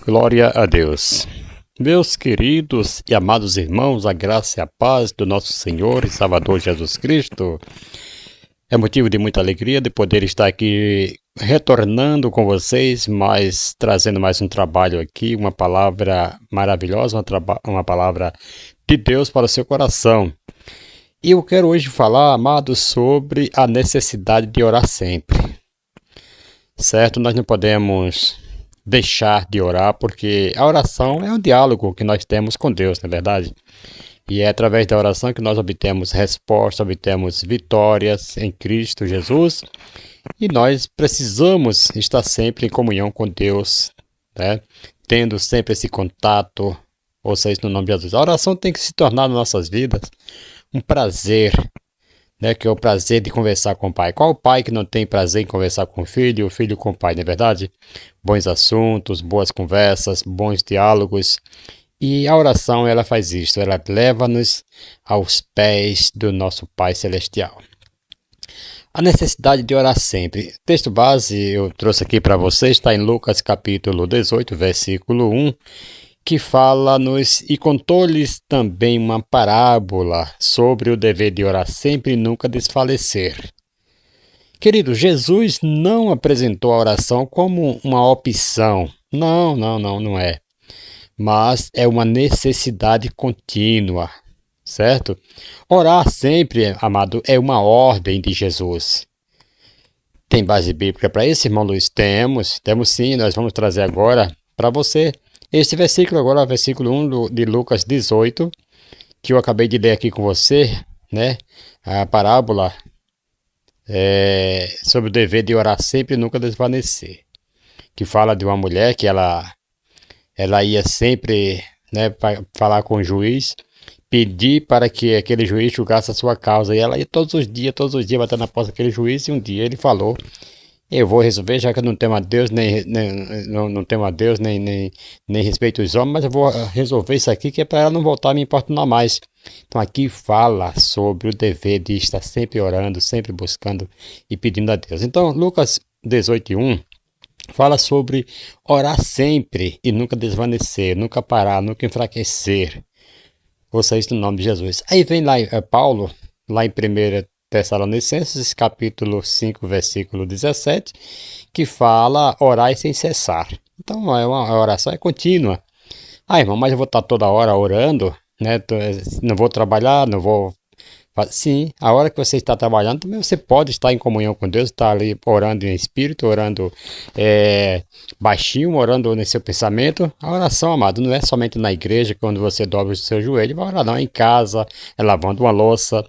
Glória a Deus. Meus queridos e amados irmãos, a graça e a paz do nosso Senhor e Salvador Jesus Cristo. É motivo de muita alegria de poder estar aqui retornando com vocês, mas trazendo mais um trabalho aqui, uma palavra maravilhosa, uma palavra de Deus para o seu coração. E eu quero hoje falar, amados, sobre a necessidade de orar sempre. Certo? Nós não podemos deixar de orar, porque a oração é um diálogo que nós temos com Deus, não é verdade? E é através da oração que nós obtemos resposta, obtemos vitórias em Cristo Jesus. E nós precisamos estar sempre em comunhão com Deus, né? Tendo sempre esse contato, ou seja, no nome de Jesus. A oração tem que se tornar nas nossas vidas um prazer, né, que é o prazer de conversar com o Pai. Qual o pai que não tem prazer em conversar com o filho com o pai, não é verdade? Bons assuntos, boas conversas, bons diálogos. E a oração, ela faz isso, ela leva-nos aos pés do nosso Pai Celestial. A necessidade de orar sempre. O texto base eu trouxe aqui para vocês, está em Lucas capítulo 18, versículo 1, que fala-nos: e contou-lhes também uma parábola sobre o dever de orar sempre e nunca desfalecer. Querido, Jesus não apresentou a oração como uma opção. Não é. Mas é uma necessidade contínua, certo? Orar sempre, amado, é uma ordem de Jesus. Tem base bíblica para isso, irmão Luiz? Temos sim, nós vamos trazer agora para você este versículo agora, versículo 1 de Lucas 18, que eu acabei de ler aqui com você, né? A parábola sobre o dever de orar sempre e nunca desvanecer. Que fala de uma mulher que ela ia sempre, né, falar com o juiz, pedir para que aquele juiz julgasse a sua causa. E ela ia todos os dias bater na porta daquele juiz. E um dia ele falou: eu vou resolver, já que eu não temo a Deus, não temo a Deus, nem respeito os homens, mas eu vou resolver isso aqui, que é para ela não voltar a me importunar mais. Então aqui fala sobre o dever de estar sempre orando, sempre buscando e pedindo a Deus. Então Lucas 18:1 fala sobre orar sempre e nunca desvanecer, nunca parar, nunca enfraquecer. Ouça isso no nome de Jesus. Aí vem lá Paulo, lá em 1 Tessalonicenses, capítulo 5, versículo 17, que fala: orai sem cessar. Então a oração é contínua. Irmão, mas eu vou estar toda hora orando, né? Não vou trabalhar, não vou... Sim, a hora que você está trabalhando, também você pode estar em comunhão com Deus, estar ali orando em espírito, orando baixinho, orando no seu pensamento. A oração, amado, não é somente na igreja, quando você dobra o seu joelho, vai orar não, em casa, lavando uma louça,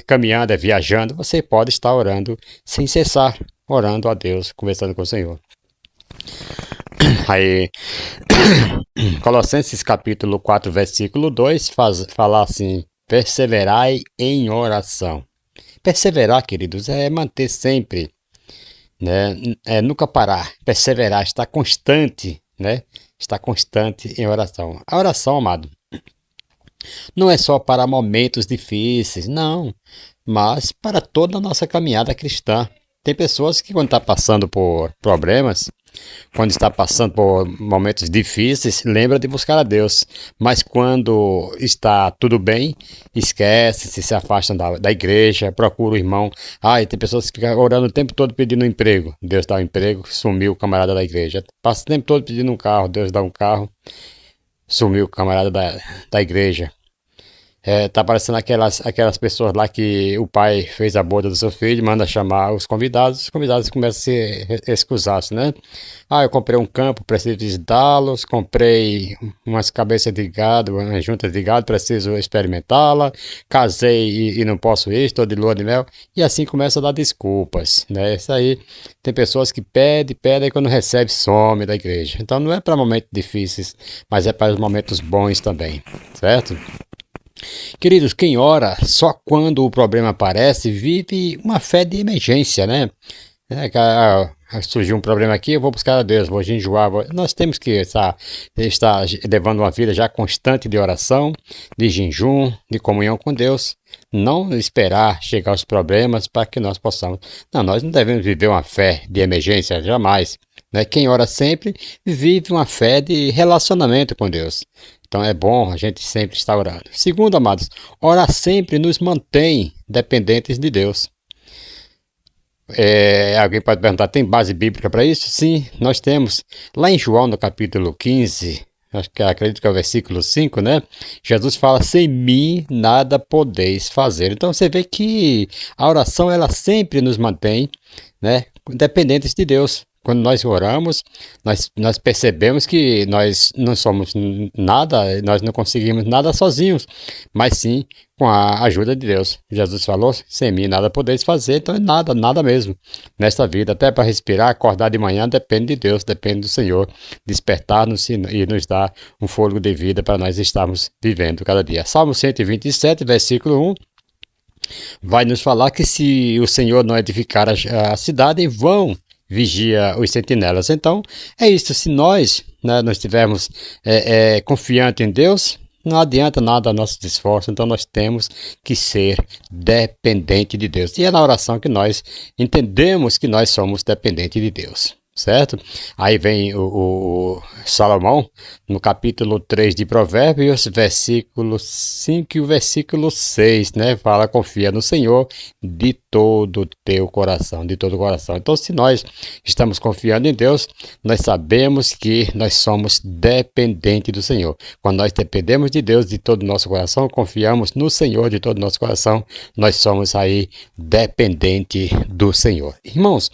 caminhando, viajando. Você pode estar orando sem cessar, orando a Deus, conversando com o Senhor. Aí, Colossenses capítulo 4, versículo 2, fala assim: perseverai em oração. Perseverar, queridos, é manter sempre, né? É nunca parar. Perseverar, estar constante, né? Estar constante em oração. A oração, amado, não é só para momentos difíceis, não, mas para toda a nossa caminhada cristã. Tem pessoas que, quando estão passando por problemas, quando está passando por momentos difíceis, lembra de buscar a Deus. Mas quando está tudo bem, esquece, se afastam da igreja, procura o irmão. Tem pessoas que ficam orando o tempo todo pedindo um emprego. Deus dá um emprego, sumiu o camarada da igreja. Passa o tempo todo pedindo um carro, Deus dá um carro, sumiu o camarada da igreja. Tá parecendo aquelas pessoas lá que o pai fez a boda do seu filho, manda chamar os convidados começam a se excusar, né? Eu comprei um campo, preciso visitá-los, comprei umas cabeças de gado, umas juntas de gado, preciso experimentá-la, casei e não posso ir, estou de lua de mel, e assim começa a dar desculpas, né? Isso aí, tem pessoas que pedem, e quando recebe, some da igreja. Então não é para momentos difíceis, mas é para os momentos bons também, certo? Queridos, quem ora só quando o problema aparece vive uma fé de emergência, né? Surgiu um problema aqui, eu vou buscar a Deus, vou jejuar. Nós temos que estar levando uma vida já constante de oração, de jejum, de comunhão com Deus. Não esperar chegar os problemas para que nós possamos. Não, nós não devemos viver uma fé de emergência, jamais. né? Quem ora sempre vive uma fé de relacionamento com Deus. Então é bom a gente sempre estar orando. Segundo, amados, orar sempre nos mantém dependentes de Deus. Alguém pode perguntar, tem base bíblica para isso? Sim, nós temos. Lá em João, no capítulo 15, acredito que é o versículo 5, né? Jesus fala, sem mim nada podeis fazer. Então você vê que a oração, ela sempre nos mantém, né, dependentes de Deus. Quando nós oramos, nós percebemos que nós não somos nada, nós não conseguimos nada sozinhos, mas sim com a ajuda de Deus. Jesus falou, sem mim nada podeis fazer, então é nada, nada mesmo nesta vida. Até para respirar, acordar de manhã, depende de Deus, depende do Senhor, despertar-nos e nos dar um fôlego de vida para nós estarmos vivendo cada dia. Salmo 127, versículo 1. Vai nos falar que se o Senhor não edificar a cidade, em vão vigia os sentinelas. Então, é isso. Se nós, né, não estivermos confiantes em Deus, não adianta nada nossos esforços. Então, nós temos que ser dependentes de Deus. E é na oração que nós entendemos que nós somos dependentes de Deus. Certo? Aí vem o Salomão, no capítulo 3 de Provérbios, versículo 5 e o versículo 6, né? Fala, confia no Senhor de todo o teu coração, de todo o coração. Então, se nós estamos confiando em Deus, nós sabemos que nós somos dependentes do Senhor. Quando nós dependemos de Deus de todo o nosso coração, confiamos no Senhor de todo o nosso coração, nós somos aí dependentes do Senhor. Irmãos,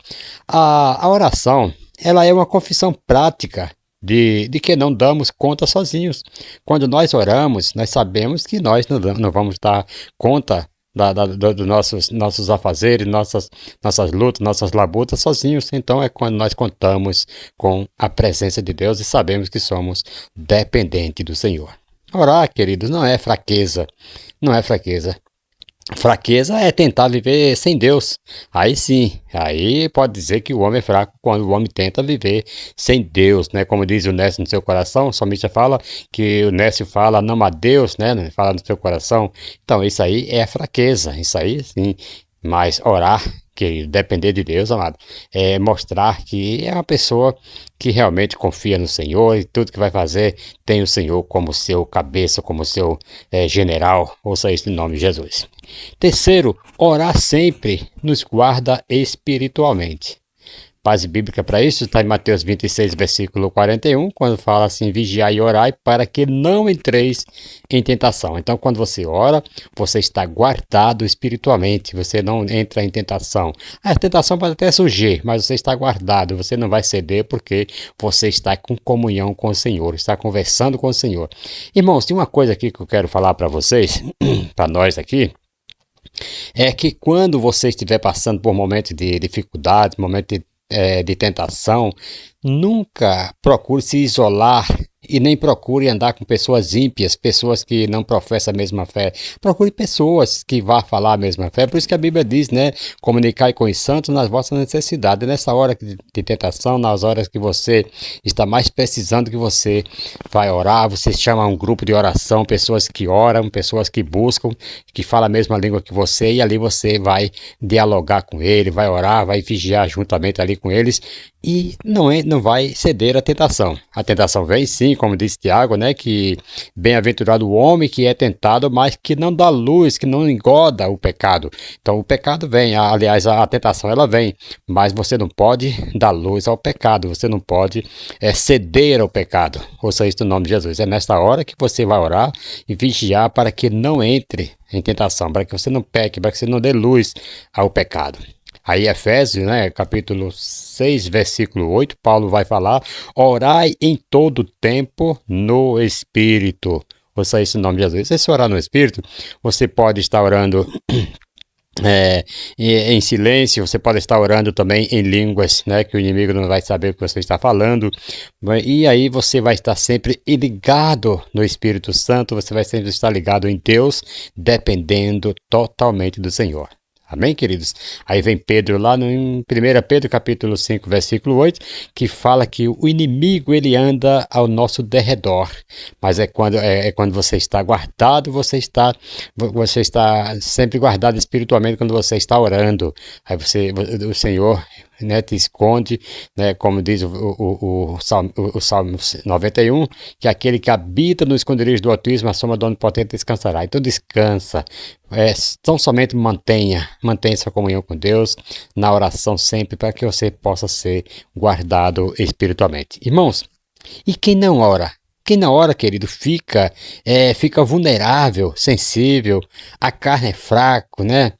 a oração, ela é uma confissão prática de que não damos conta sozinhos. Quando nós oramos, nós sabemos que nós não vamos dar conta dos nossos afazeres, nossas lutas, nossas labutas sozinhos. Então é quando nós contamos com a presença de Deus e sabemos que somos dependentes do Senhor. Orar, queridos, não é fraqueza, não é fraqueza. Fraqueza é tentar viver sem Deus. Aí sim, aí pode dizer que o homem é fraco quando o homem tenta viver sem Deus, né? Como diz o Nécio no seu coração, o salmista fala que o Nécio fala não a Deus, né? Fala no seu coração. Então isso aí é fraqueza, isso aí sim. Mas orar, que depender de Deus, amado, é mostrar que é uma pessoa que realmente confia no Senhor e tudo que vai fazer tem o Senhor como seu cabeça, como seu general, ouça isso em nome de Jesus. Terceiro, orar sempre nos guarda espiritualmente. Base bíblica para isso está em Mateus 26, versículo 41, quando fala assim, vigiai e orai para que não entreis em tentação. Então, quando você ora, você está guardado espiritualmente, você não entra em tentação. A tentação pode até surgir, mas você está guardado, você não vai ceder porque você está com comunhão com o Senhor, está conversando com o Senhor. Irmãos, tem uma coisa aqui que eu quero falar para vocês, para nós aqui, é que quando você estiver passando por momentos de dificuldade, momentos de tentação, nunca procure se isolar e nem procure andar com pessoas ímpias, pessoas que não professam a mesma fé. Procure pessoas que vão falar a mesma fé. Por isso que a Bíblia diz, né? Comunicai com os santos nas vossas necessidades. Nessa hora de tentação, nas horas que você está mais precisando, que você vai orar, você chama um grupo de oração, pessoas que oram, pessoas que buscam, que falam a mesma língua que você, e ali você vai dialogar com ele, vai orar, vai vigiar juntamente ali com eles, e não vai ceder à tentação. A tentação vem sim, como disse Tiago, né, que bem-aventurado o homem que é tentado, mas que não dá luz, que não engoda o pecado. Então o pecado vem, aliás, a tentação ela vem, mas você não pode dar luz ao pecado, você não pode ceder ao pecado. Ouça isso no nome de Jesus. É nesta hora que você vai orar e vigiar para que não entre em tentação, para que você não peque, para que você não dê luz ao pecado. Aí Efésios, né, capítulo 6, versículo 8, Paulo vai falar, orai em todo tempo no Espírito. Ouça isso em nome de Jesus. Se você orar no Espírito, você pode estar orando em silêncio, você pode estar orando também em línguas, né, que o inimigo não vai saber o que você está falando, e aí você vai estar sempre ligado no Espírito Santo, você vai sempre estar ligado em Deus, dependendo totalmente do Senhor. Amém, queridos? Aí vem Pedro lá em 1 Pedro capítulo 5, versículo 8, que fala que o inimigo ele anda ao nosso derredor, mas é quando você está guardado, você está sempre guardado espiritualmente quando você está orando. Aí o Senhor né, te esconde, né, como diz o Salmo 91, que aquele que habita no esconderijo do Altíssimo, a sombra do Onipotente descansará. Então descansa, tão somente mantenha essa comunhão com Deus, na oração sempre, para que você possa ser guardado espiritualmente. Irmãos, e quem não ora? Quem não ora, querido, fica vulnerável, sensível, a carne é fraco, né?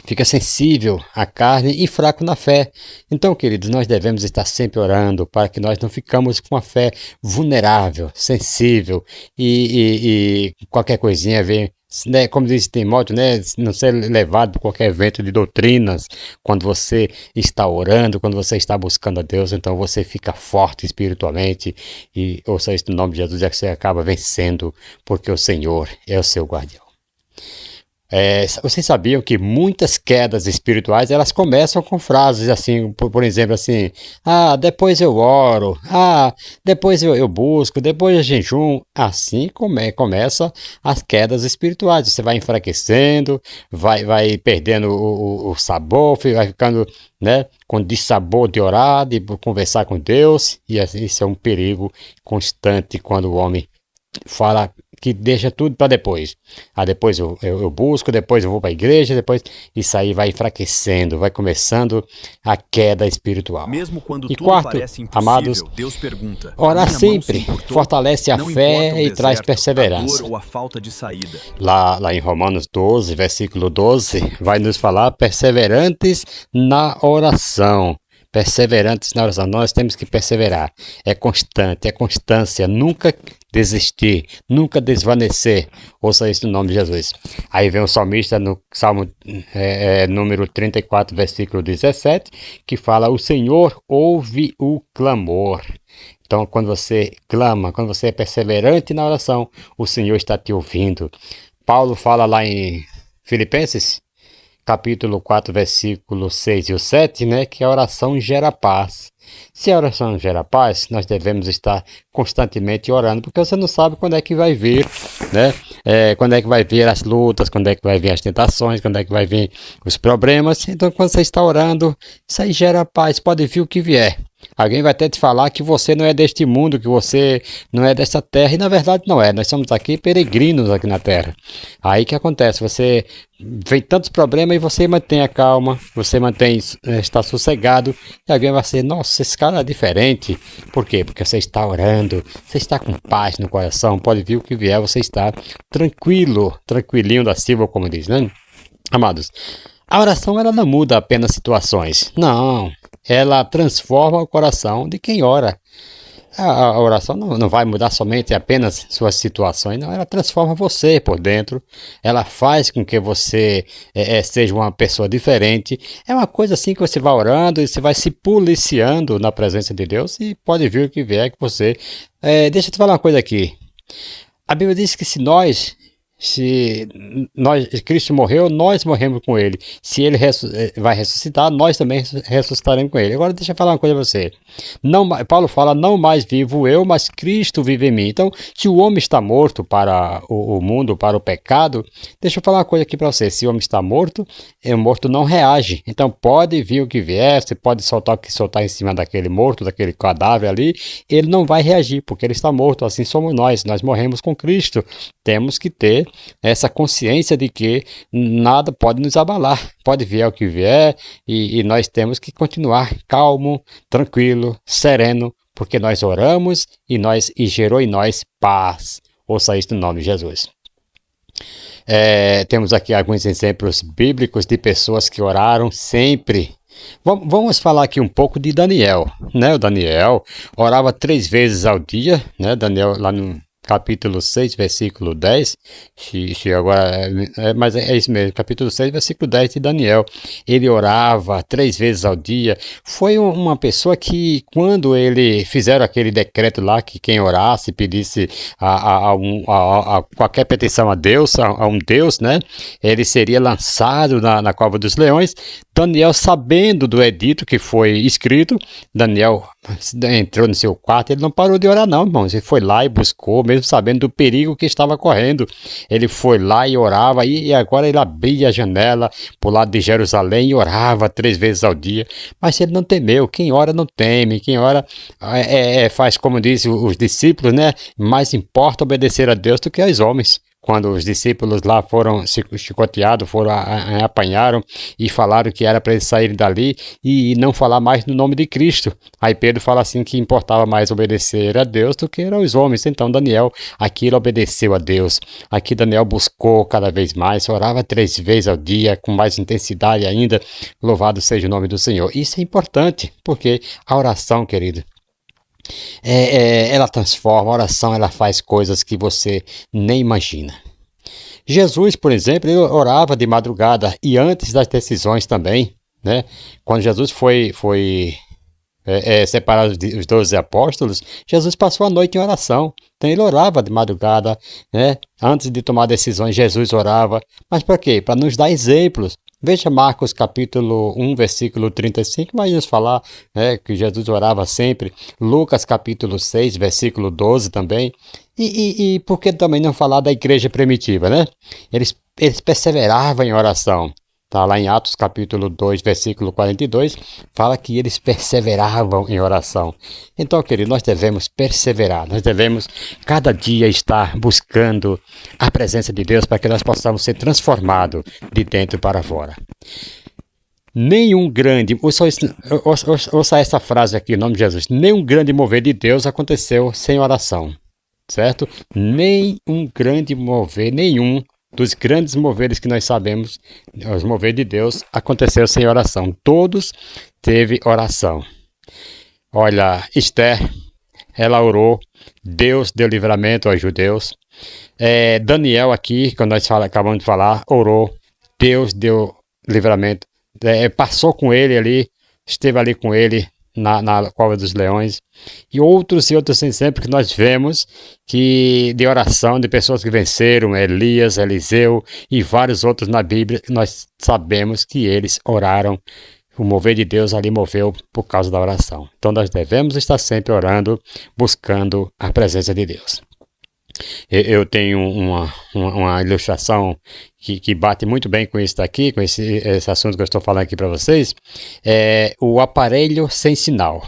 Fica sensível à carne e fraco na fé. Então, queridos, nós devemos estar sempre orando para que nós não ficamos com a fé vulnerável, sensível e qualquer coisinha vem, né, como diz Timóteo, né, não ser levado por qualquer vento de doutrinas. Quando você está orando, quando você está buscando a Deus, então você fica forte espiritualmente e, ouça isso no nome de Jesus, é que você acaba vencendo, porque o Senhor é o seu guardião. Vocês sabiam que muitas quedas espirituais, elas começam com frases assim, por exemplo, assim, depois eu oro, depois eu busco, depois eu jejum. Assim começa as quedas espirituais. Você vai enfraquecendo, vai perdendo o sabor, vai ficando, né, com dissabor de orar, de conversar com Deus, e assim, isso é um perigo constante quando o homem fala que deixa tudo para depois. Depois eu busco, depois eu vou para a igreja, depois isso aí vai enfraquecendo, vai começando a queda espiritual. Mesmo quando e tudo quarto, parece impossível, amados, Deus pergunta: orar "A minha mão sempre se importou?" fortalece a Não fé importa o e traz deserto, perseverança. a dor ou a falta de saída. Lá em Romanos 12, versículo 12, vai nos falar perseverantes na oração. Perseverantes na oração. Nós temos que perseverar. É constante, é constância. Nunca desistir, nunca desvanecer. Ouça isso no nome de Jesus. Aí vem o salmista no Salmo número 34, versículo 17, que fala: o Senhor ouve o clamor. Então, quando você clama, quando você é perseverante na oração, o Senhor está te ouvindo. Paulo fala lá em Filipenses, capítulo 4, versículo 6 e o 7, né, que a oração gera paz. Se a oração gera paz, nós devemos estar constantemente orando, porque você não sabe quando é que vai vir, né? Quando é que vai vir as lutas, quando é que vai vir as tentações, quando é que vai vir os problemas. Então, quando você está orando, isso aí gera paz, pode vir o que vier. Alguém vai até te falar que você não é deste mundo, que você não é dessa terra, e na verdade não é. Nós somos aqui peregrinos aqui na terra. Aí que acontece, você vem tantos problemas e você mantém a calma, você está sossegado, e alguém vai ser: nossa, esse cara é diferente. Por quê? Porque você está orando, você está com paz no coração, pode vir o que vier, você está tranquilo, tranquilinho da Silva, como diz, né? Amados, a oração ela não muda apenas situações, não. Ela transforma o coração de quem ora. A oração não vai mudar somente apenas suas situações, não. Ela transforma você por dentro. Ela faz com que você seja uma pessoa diferente. É uma coisa assim que você vai orando e você vai se policiando na presença de Deus e pode vir o que vier que você... deixa eu te falar uma coisa aqui. A Bíblia diz que se Cristo morreu, nós morremos com ele. Se ele vai ressuscitar, nós também ressuscitaremos com ele. Agora deixa eu falar uma coisa para você. Paulo fala: não mais vivo eu, mas Cristo vive em mim. Então, se o homem está morto para o mundo, para o pecado, deixa eu falar uma coisa aqui para você. Se o homem está morto, o morto não reage. Então, pode vir o que vier, você pode soltar o que soltar em cima daquele morto, daquele cadáver ali, ele não vai reagir, porque ele está morto. Assim somos nós morremos com Cristo. Temos que ter essa consciência de que nada pode nos abalar, pode vir o que vier, e nós temos que continuar calmo, tranquilo, sereno, porque nós oramos e gerou em nós paz. Ouça isso no nome de Jesus. Temos aqui alguns exemplos bíblicos de pessoas que oraram sempre. Vamos falar aqui um pouco de Daniel, né? O Daniel orava 3 vezes ao dia, né? Daniel lá no capítulo 6, versículo 10, mas é isso mesmo, capítulo 6, versículo 10 de Daniel. Ele orava 3 vezes ao dia. Foi uma pessoa que, quando ele fizeram aquele decreto lá, que quem orasse, pedisse a qualquer petição a Deus, a um Deus, né, ele seria lançado na cova dos leões. Daniel, sabendo do edito que foi escrito, Daniel entrou no seu quarto, ele não parou de orar não, irmãos. Ele foi lá e buscou, mesmo sabendo do perigo que estava correndo. Ele foi lá e orava, e agora ele abria a janela para o lado de Jerusalém e orava 3 vezes ao dia. Mas ele não temeu. Quem ora não teme, quem ora faz como dizem os discípulos, né? Mais importa obedecer a Deus do que aos homens. Quando os discípulos lá foram chicoteados, apanharam e falaram que era para eles saírem dali e não falar mais no nome de Cristo. Aí Pedro fala assim que importava mais obedecer a Deus do que aos homens. Então Daniel, aqui ele obedeceu a Deus. Aqui Daniel buscou cada vez mais, orava 3 vezes ao dia, com mais intensidade ainda. Louvado seja o nome do Senhor. Isso é importante, porque a oração, querido, ela transforma, a oração ela faz coisas que você nem imagina. Jesus, por exemplo, ele orava de madrugada e antes das decisões também, né? Quando Jesus foi separar os 12 apóstolos, Jesus passou a noite em oração. Então ele orava de madrugada, né? Antes de tomar decisões, Jesus orava. Mas para quê? Para nos dar exemplos. Veja Marcos capítulo 1, versículo 35, vai nos falar, né, que Jesus orava sempre. Lucas capítulo 6, versículo 12 também. E por que também não falar da igreja primitiva, né? Eles perseveravam em oração. Tá lá em Atos capítulo 2, versículo 42, fala que eles perseveravam em oração. Então, querido, nós devemos perseverar, nós devemos cada dia estar buscando a presença de Deus para que nós possamos ser transformados de dentro para fora. Nenhum grande, ouça essa frase aqui em nome de Jesus, nenhum grande mover de Deus aconteceu sem oração, certo? Nenhum grande mover, nenhum dos grandes moveres que nós sabemos, os moveres de Deus, aconteceu sem oração. Todos teve oração. Olha, Esther, ela orou, Deus deu livramento aos judeus. Daniel aqui, quando nós acabamos de falar, orou, Deus deu livramento. Passou com ele ali, esteve ali com ele na cova dos leões, e outros exemplos que nós vemos que de oração de pessoas que venceram, Elias, Eliseu e vários outros na Bíblia, que nós sabemos que eles oraram. O mover de Deus ali moveu por causa da oração. Então nós devemos estar sempre orando, buscando a presença de Deus. Eu tenho uma ilustração que bate muito bem com isso daqui, com esse assunto que eu estou falando aqui para vocês. É o aparelho sem sinal.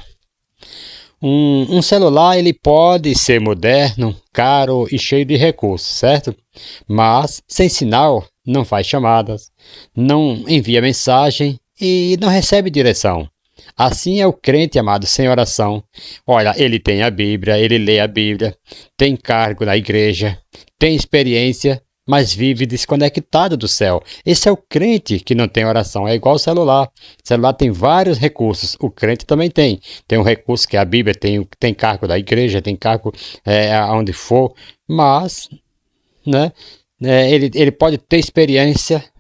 Um celular ele pode ser moderno, caro e cheio de recursos, certo? Mas sem sinal não faz chamadas, não envia mensagem e não recebe direção. Assim é o crente, amado, sem oração. Olha, ele tem a Bíblia, ele lê a Bíblia, tem cargo na igreja, tem experiência, mas vive desconectado do céu. Esse é o crente que não tem oração. É igual o celular. O celular tem vários recursos. O crente também tem. Tem um recurso que é a Bíblia, tem cargo da igreja, tem cargo aonde for, mas, né? Ele pode ter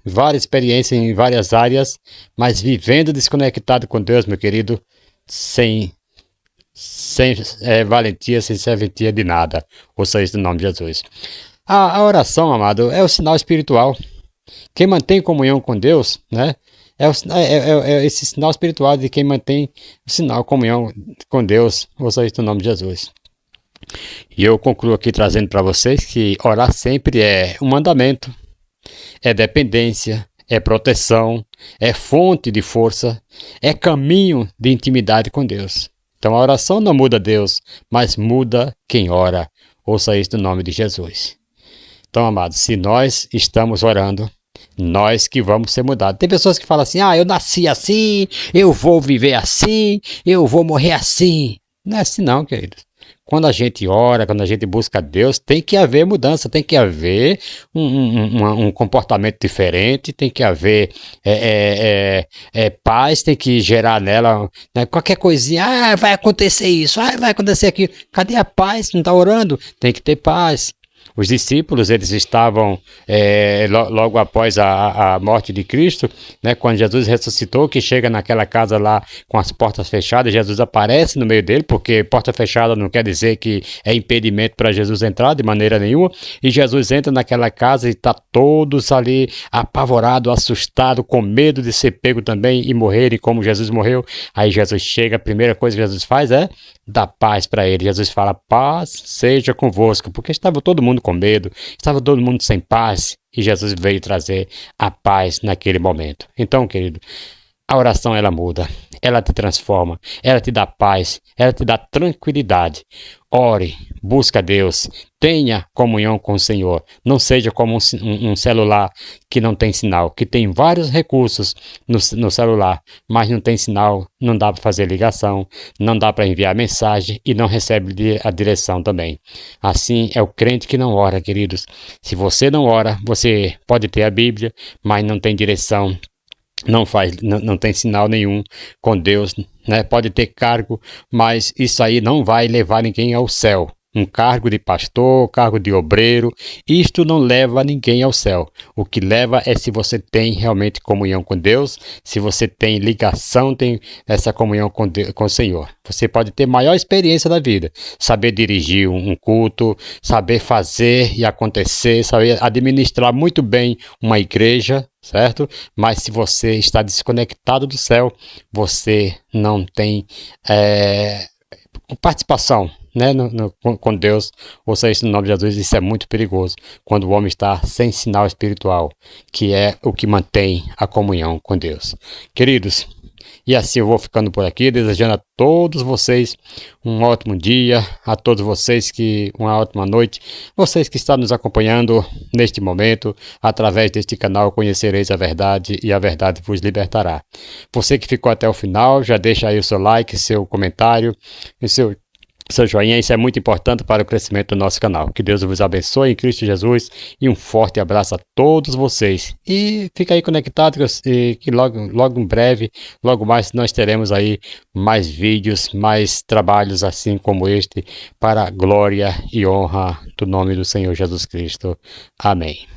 várias experiências em várias áreas, mas vivendo desconectado com Deus, meu querido, sem valentia, sem serventia de nada. Ouça isso no nome de Jesus. A oração, amado, é o sinal espiritual. Quem mantém comunhão com Deus, né? É esse sinal espiritual de quem mantém o sinal comunhão com Deus. Ouça isso no nome de Jesus. E eu concluo aqui trazendo para vocês que orar sempre é um mandamento, é dependência, é proteção, é fonte de força, é caminho de intimidade com Deus. Então a oração não muda Deus, mas muda quem ora. Ouça isso no nome de Jesus. Então, amados, se nós estamos orando, nós que vamos ser mudados. Tem pessoas que falam assim, eu nasci assim, eu vou viver assim, eu vou morrer assim. Não é assim não, queridos. Quando a gente ora, quando a gente busca Deus, tem que haver mudança, tem que haver um comportamento diferente, tem que haver paz, tem que gerar nela, né? Qualquer coisinha, vai acontecer isso, vai acontecer aquilo. Cadê a paz? Não está orando? Tem que ter paz. Os discípulos, eles estavam logo após a morte de Cristo, né, quando Jesus ressuscitou, que chega naquela casa lá com as portas fechadas, Jesus aparece no meio dele, porque porta fechada não quer dizer que é impedimento para Jesus entrar de maneira nenhuma, e Jesus entra naquela casa e está todos ali apavorados, assustados, com medo de ser pego também e morrerem como Jesus morreu. Aí Jesus chega, a primeira coisa que Jesus faz é dar paz para ele. Jesus fala: paz seja convosco, porque estava todo mundo com medo, estava todo mundo sem paz, e Jesus veio trazer a paz naquele momento. Então, querido, a oração, ela muda, ela te transforma, ela te dá paz, ela te dá tranquilidade. Ore, busca Deus, tenha comunhão com o Senhor. Não seja como um celular que não tem sinal, que tem vários recursos no celular, mas não tem sinal, não dá para fazer ligação, não dá para enviar mensagem e não recebe a direção também. Assim é o crente que não ora, queridos. Se você não ora, você pode ter a Bíblia, mas não tem direção, não tem sinal nenhum com Deus, né? Pode ter cargo, mas isso aí não vai levar ninguém ao céu. Um cargo de pastor, cargo de obreiro, isto não leva ninguém ao céu. O que leva é se você tem realmente comunhão com Deus, se você tem ligação, tem essa comunhão com o Senhor. Você pode ter maior experiência da vida, saber dirigir um culto, saber fazer e acontecer, saber administrar muito bem uma igreja, certo? Mas se você está desconectado do céu, você não tem participação, né, com Deus. Ouça isso no nome de Jesus. Isso é muito perigoso quando o homem está sem sinal espiritual, que é o que mantém a comunhão com Deus. Queridos, e assim eu vou ficando por aqui, desejando a todos vocês um ótimo dia, a todos vocês uma ótima noite, vocês que estão nos acompanhando neste momento, através deste canal conhecereis a verdade e a verdade vos libertará. Você que ficou até o final, já deixa aí o seu like, seu comentário, e seu joinha, isso é muito importante para o crescimento do nosso canal. Que Deus vos abençoe em Cristo Jesus e um forte abraço a todos vocês. E fica aí conectado que logo em breve, logo mais nós teremos aí mais vídeos, mais trabalhos assim como este, para a glória e honra do nome do Senhor Jesus Cristo. Amém.